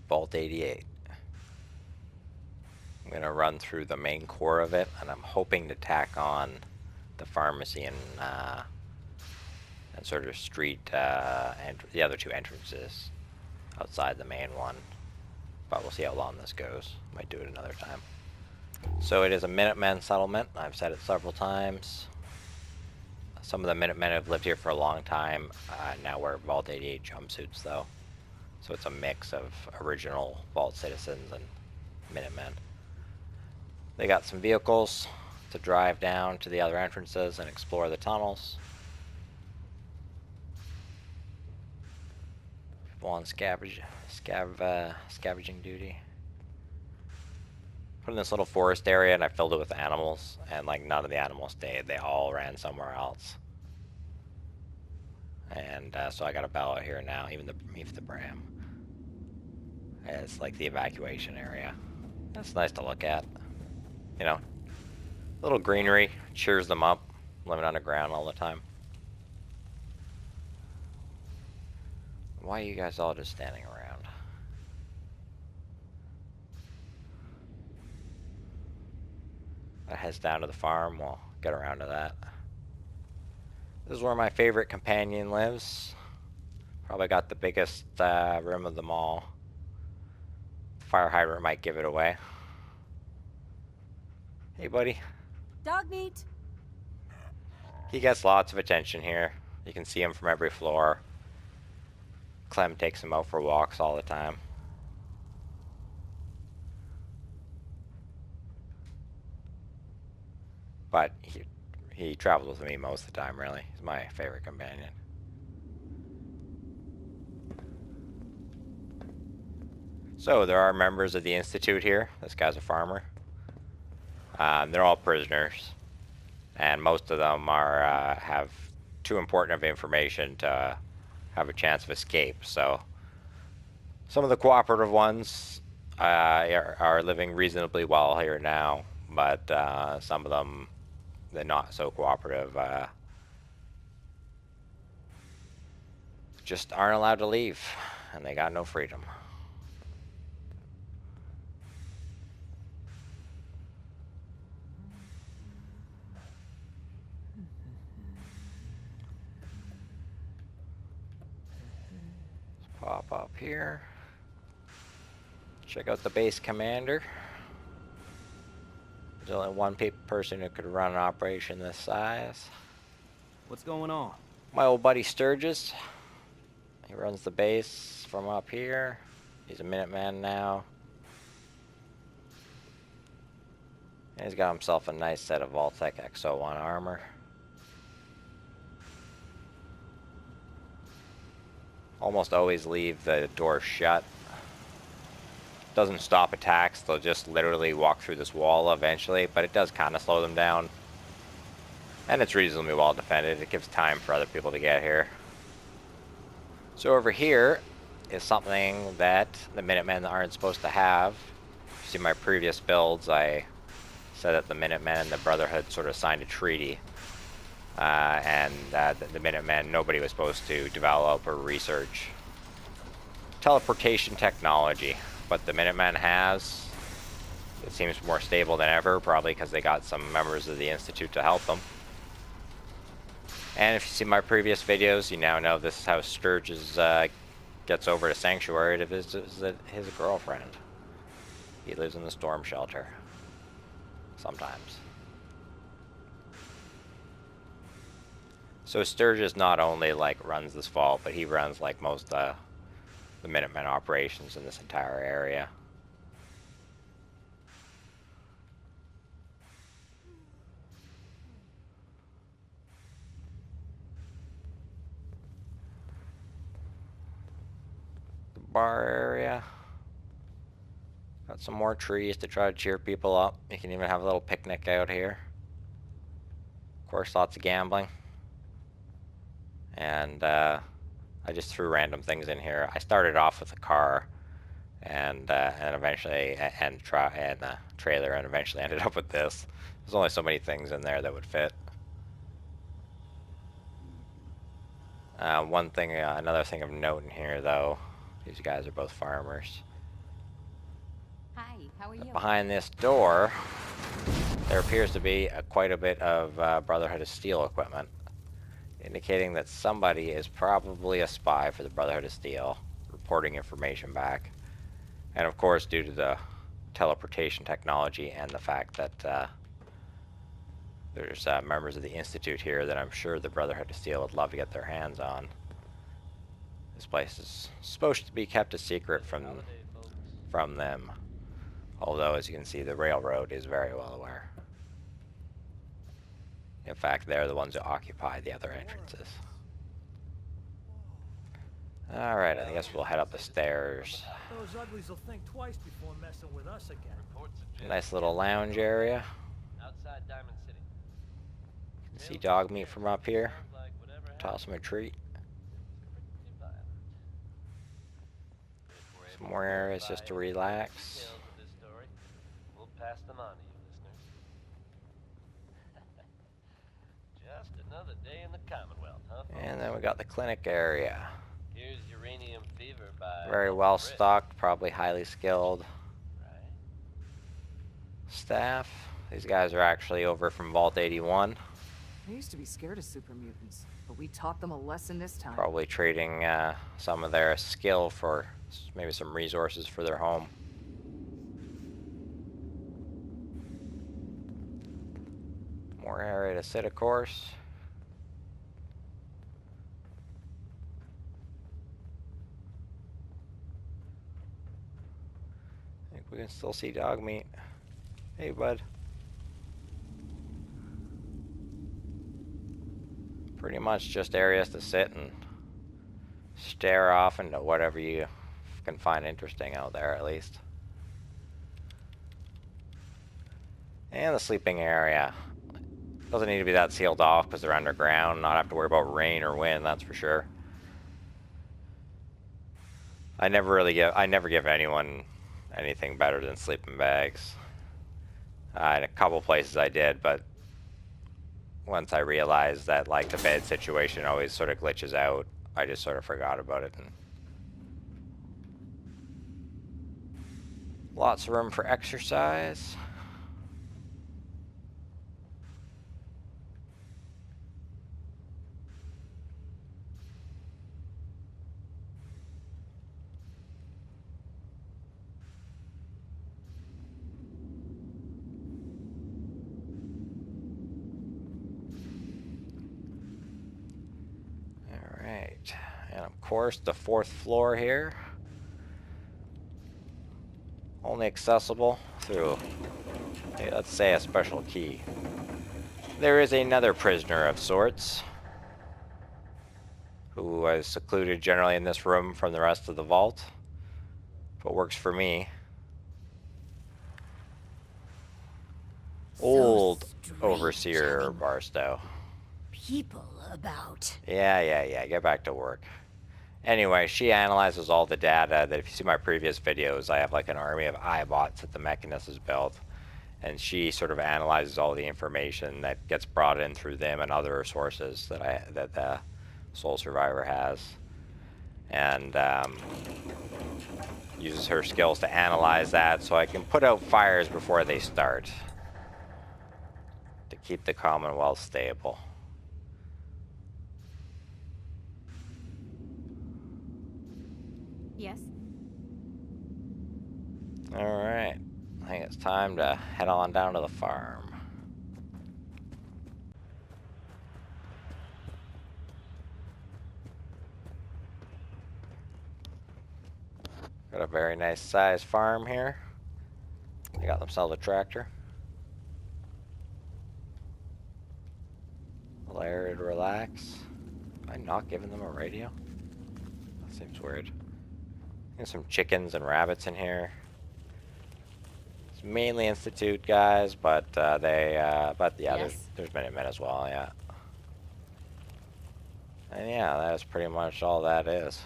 Vault 88. I'm going to run through the main core of it, and I'm hoping to tack on the pharmacy and sort of street and the other two entrances outside the main one. But we'll see how long this goes. Might do it another time. So it is a Minutemen settlement. I've said it several times. Some of the Minutemen have lived here for a long time. Now wear Vault 88 jumpsuits, though. So it's a mix of original Vault citizens and Minutemen. They got some vehicles to drive down to the other entrances and explore the tunnels. People on scavenging duty. Put in this little forest area, and I filled it with animals, and like none of the animals stayed. They all ran somewhere else. And so I got a bell out here now, even the Bram. It's like the evacuation area. That's nice to look at. You know, little greenery cheers them up, living underground all the time. Why are you guys all just standing around? That heads down to the farm. We'll get around to that. This is where my favorite companion lives. Probably got the biggest room of them all. Fire hydrant might give it away. Hey, buddy. Dog meat. He gets lots of attention here. You can see him from every floor. Clem takes him out for walks all the time. But he travels with me most of the time, really. He's my favorite companion. So there are members of the Institute here. This guy's a farmer. They're all prisoners, and most of them are have too important of information to have a chance of escape. So some of the cooperative ones are living reasonably well here now, but some of them, they're not so cooperative, just aren't allowed to leave, and they got no freedom. Pop up here. Check out the base commander. There's only one person who could run an operation this size. What's going on? My old buddy Sturgis. He runs the base from up here. He's a Minuteman now. And he's got himself a nice set of Vault-Tec X01 armor. Almost always leave the door shut. Doesn't stop attacks, they'll just literally walk through this wall eventually, but it does kind of slow them down. And it's reasonably well defended. It gives time for other people to get here. So over here is something that the Minutemen aren't supposed to have. If you see my previous builds, I said that the Minutemen and the Brotherhood sort of signed a treaty. The Minutemen, nobody was supposed to develop or research teleportation technology, but the Minutemen has. It seems more stable than ever, probably because they got some members of the Institute to help them. And if you see my previous videos, you now know this is how Sturgis gets over to Sanctuary to visit his girlfriend. He lives in the storm shelter. Sometimes. So Sturgis not only like runs this vault, but he runs like most the Minutemen operations in this entire area. The bar area. Got some more trees to try to cheer people up. You can even have a little picnic out here. Of course, lots of gambling. And I just threw random things in here. I started off with a car, and eventually and a trailer, and eventually ended up with this. There's only so many things in there that would fit. Another thing of note in here, though, these guys are both farmers. Hi, how are you? Behind this door, there appears to be quite a bit of Brotherhood of Steel equipment, indicating that somebody is probably a spy for the Brotherhood of Steel, reporting information back. And of course, due to the teleportation technology and the fact that there's members of the Institute here that I'm sure the Brotherhood of Steel would love to get their hands on. This place is supposed to be kept a secret from them. Although, as you can see, the railroad is very well aware. In fact, they're the ones who occupy the other entrances. Alright, I guess we'll head up the stairs. Those uglies will think twice before messing with us again. Nice little lounge area. Outside Diamond City. You can see dog meat from up here. Toss them a treat. Some more areas just to relax. We'll pass them on to you, listeners. Just another day in the Commonwealth, huh? And then we got the clinic area. Here's uranium fever by Very well stocked, probably highly skilled right? staff. These guys are actually over from Vault 81. I used to be scared of super mutants, but we taught them a lesson this time. Probably trading some of their skill for maybe some resources for their home. More area to sit, of course. I think we can still see dog meat. Hey, bud. Pretty much just areas to sit and stare off into whatever you can find interesting out there, at least. And the sleeping area. Doesn't need to be that sealed off because they're underground. Not have to worry about rain or wind, that's for sure. I never give anyone anything better than sleeping bags. In a couple places I did, but once I realized that like the bed situation always sort of glitches out, I just sort of forgot about it. And lots of room for exercise. And of course, the 4th floor here, only accessible through, let's say, a special key. There is another prisoner of sorts who was secluded generally in this room from the rest of the vault, but works for me. Old Overseer Barstow. People about. Yeah, get back to work. Anyway, she analyzes all the data that, if you see my previous videos, I have like an army of iBots that the Mechanist has built. And she sort of analyzes all the information that gets brought in through them and other sources that the Soul Survivor has. And uses her skills to analyze that so I can put out fires before they start. To keep the Commonwealth stable. Yes? Alright, I think it's time to head on down to the farm. Got a very nice sized farm here. They got themselves a tractor. Area to relax. Am I not giving them a radio? That seems weird. There's some chickens and rabbits in here. It's mainly Institute guys, but but yeah, Yes. there's Minutemen as well, yeah. And yeah, that's pretty much all that is.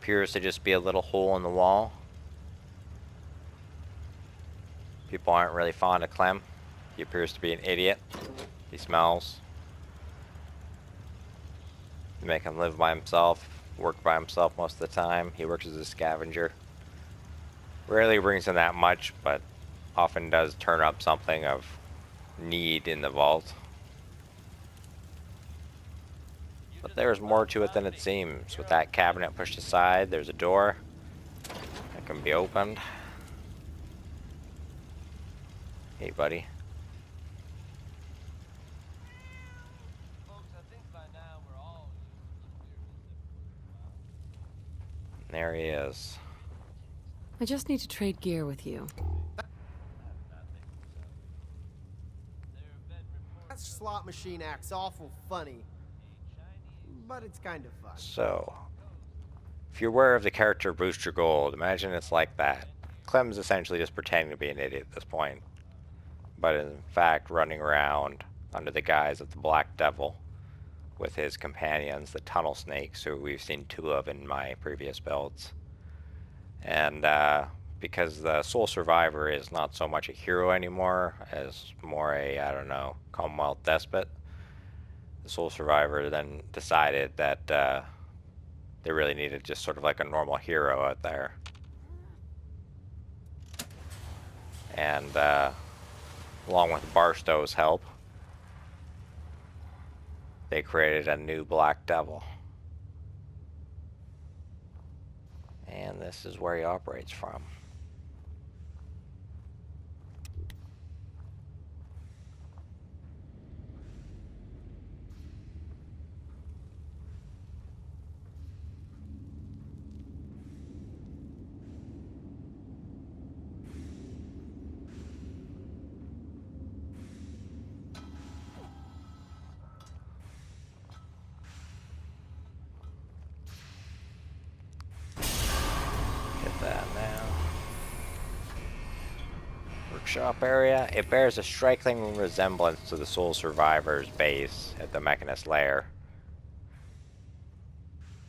Appears to just be a little hole in the wall. People aren't really fond of Clem. He appears to be an idiot. He smells. You make him live by himself, work by himself most of the time. He works as a scavenger. Rarely brings in that much, but often does turn up something of need in the vault. But there's more to it than it seems. With that cabinet pushed aside, there's a door that can be opened. Hey, buddy. Folks, I think by now we're all used to the weirdness of There he is. I just need to trade gear with you. That slot machine acts awful funny, but it's kind of fun. So, if you're aware of the character Booster Gold, imagine it's like that. Clem's essentially just pretending to be an idiot at this point, but in fact running around under the guise of the Black Devil with his companions, the Tunnel Snakes, who we've seen 2 of in my previous builds. And because the Sole Survivor is not so much a hero anymore as more a, I don't know, Commonwealth despot, the Sole Survivor then decided that they really needed just sort of like a normal hero out there. And along with Barstow's help, they created a new Black Devil. And this is where he operates from. Hit that now. Workshop area. It bears a striking resemblance to the Sole Survivor's base at the Mechanist lair.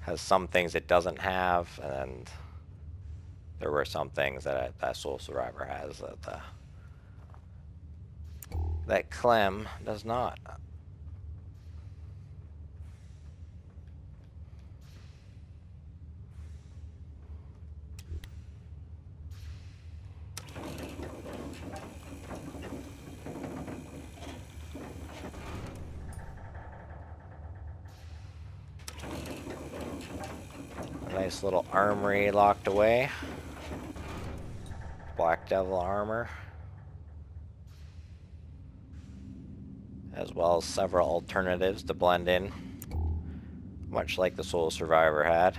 Has some things it doesn't have, and there were some things that Sole Survivor has that Clem does not. A nice little armory locked away. Black Devil armor. As well as several alternatives to blend in, much like the Sole Survivor had.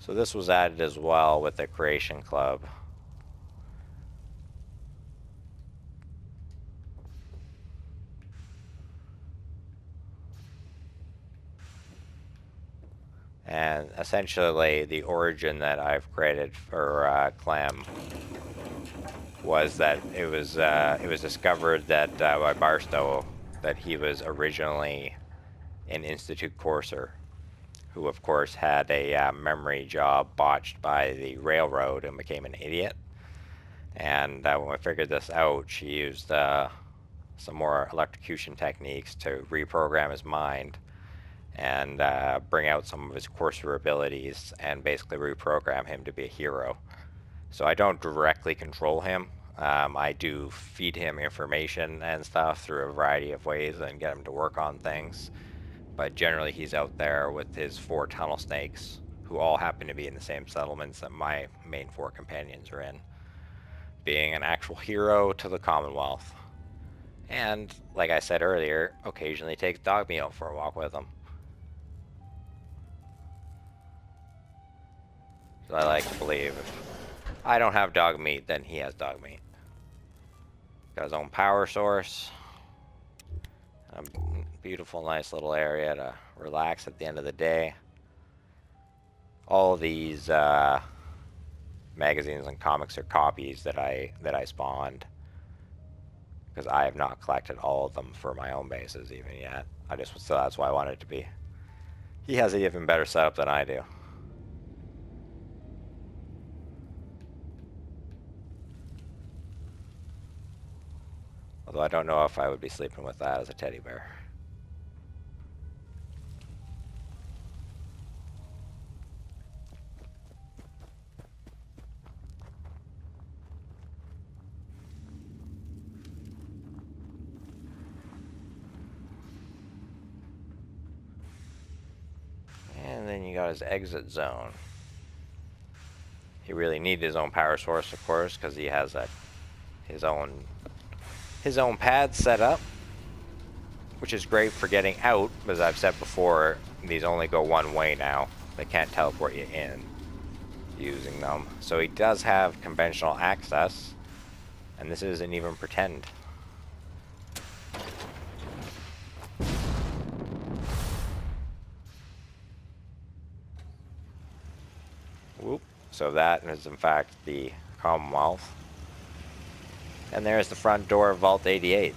So this was added as well with the Creation Club. And essentially the origin that I've created for Clem was that it was discovered that by Barstow that he was originally an Institute courser, who of course had a memory job botched by the railroad and became an idiot. And when we figured this out, she used some more electrocution techniques to reprogram his mind and bring out some of his courser abilities and basically reprogram him to be a hero. So I don't directly control him. I do feed him information and stuff through a variety of ways and get him to work on things. But generally he's out there with his 4 tunnel snakes, who all happen to be in the same settlements that my main 4 companions are in, being an actual hero to the Commonwealth. And, like I said earlier, occasionally takes Dogmeat out for a walk with him. So I like to believe if I don't have Dogmeat, then he has Dogmeat. Got his own power source. A beautiful, nice little area to relax at the end of the day. All of these magazines and comics are copies that I spawned, because I have not collected all of them for my own bases even yet. So that's why I wanted it to be. He has an even better setup than I do. Although I don't know if I would be sleeping with that as a teddy bear. And then you got his exit zone. He really needed his own power source, of course, because he has his own pad set up, which is great for getting out. As I've said before, these only go one way now. They can't teleport you in using them. So he does have conventional access, and this isn't even pretend. Whoop. So that is in fact the Commonwealth. And there's the front door of Vault 88.